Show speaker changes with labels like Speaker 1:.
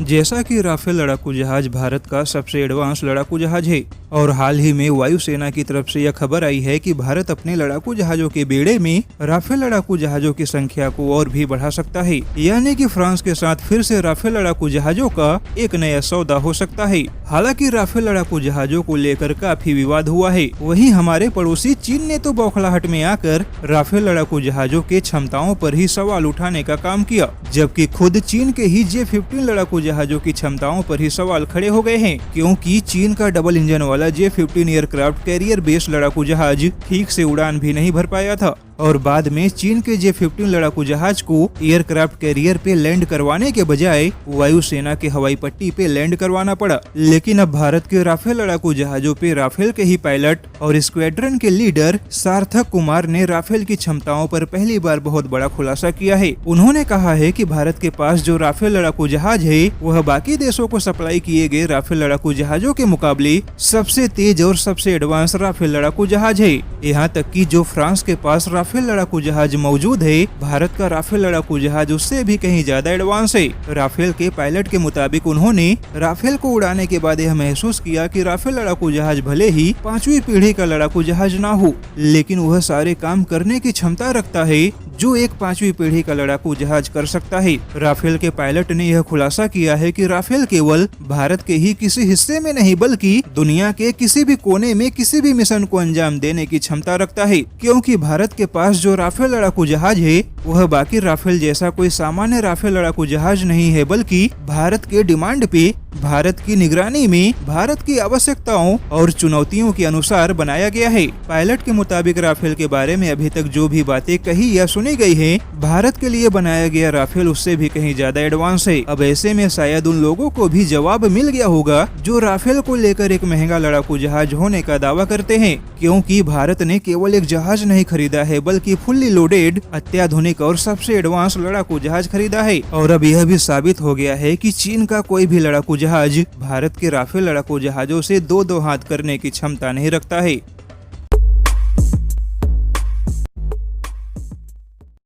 Speaker 1: जैसा कि राफेल लड़ाकू जहाज भारत का सबसे एडवांस लड़ाकू जहाज है और हाल ही में वायुसेना की तरफ से यह खबर आई है कि भारत अपने लड़ाकू जहाजों के बेड़े में राफेल लड़ाकू जहाजों की संख्या को और भी बढ़ा सकता है, यानी कि फ्रांस के साथ फिर से राफेल लड़ाकू जहाजों का एक नया सौदा हो सकता है। हालांकि राफेल लड़ाकू जहाजों को लेकर काफी विवाद हुआ है। वहीं हमारे पड़ोसी चीन ने तो बौखलाहट में आकर राफेल लड़ाकू जहाजों के क्षमताओं पर ही सवाल उठाने का काम किया, जबकि खुद चीन के ही J-15 लड़ाकू जहाजों की क्षमताओं पर ही सवाल खड़े हो गए हैं, क्योंकि चीन का डबल इंजन वाला J-15 एयरक्राफ्ट कैरियर बेस्ड लड़ाकू जहाज ठीक से उड़ान भी नहीं भर पाया था और बाद में चीन के J-15 लड़ाकू जहाज को एयरक्राफ्ट कैरियर पे लैंड करवाने के बजाय वायुसेना के हवाई पट्टी पे लैंड करवाना पड़ा। लेकिन अब भारत के राफेल लड़ाकू जहाजों पे राफेल के ही पायलट और स्क्वाड्रन के लीडर सार्थक कुमार ने राफेल की क्षमताओं पर पहली बार बहुत बड़ा खुलासा किया है। उन्होंने कहा है कि भारत के पास जो राफेल लड़ाकू जहाज है वह बाकी देशों को सप्लाई किए गए राफेल लड़ाकू जहाजों के मुकाबले सबसे तेज और सबसे एडवांस राफेल लड़ाकू जहाज है। यहाँ तक कि जो फ्रांस के पास राफेल लड़ाकू जहाज मौजूद है, भारत का राफेल लड़ाकू जहाज उससे भी कहीं ज्यादा एडवांस है। राफेल के पायलट के मुताबिक उन्होंने राफेल को उड़ाने के बाद यह महसूस किया कि राफेल लड़ाकू जहाज भले ही 5वीं पीढ़ी का लड़ाकू जहाज ना हो, लेकिन वह सारे काम करने की क्षमता रखता है जो एक 5वीं पीढ़ी का लड़ाकू जहाज कर सकता है। राफेल के पायलट ने यह खुलासा किया है कि राफेल केवल भारत के ही किसी हिस्से में नहीं बल्कि दुनिया के किसी भी कोने में किसी भी मिशन को अंजाम देने की क्षमता रखता है, क्योंकि भारत के पास जो राफेल लड़ाकू जहाज है वह बाकी राफेल जैसा कोई सामान्य राफेल लड़ाकू जहाज नहीं है, बल्कि भारत के डिमांड पे, भारत की निगरानी में, भारत की आवश्यकताओं और चुनौतियों के अनुसार बनाया गया है। पायलट के मुताबिक राफेल के बारे में अभी तक जो भी बातें कही या सुनी गई है, भारत के लिए बनाया गया राफेल उससे भी कहीं ज्यादा एडवांस है। अब ऐसे में शायद उन लोगों को भी जवाब मिल गया होगा जो राफेल को लेकर एक महंगा लड़ाकू जहाज होने का दावा करते हैं, क्योंकि भारत ने केवल एक जहाज नहीं खरीदा है बल्कि फुल्ली लोडेड, अत्याधुनिक और सबसे एडवांस लड़ाकू जहाज खरीदा है। और अब यह भी साबित हो गया है कि चीन का कोई भी लड़ाकू जहाज भारत के राफेल लड़ाकू जहाजों से दो हाथ करने की क्षमता नहीं रखता है।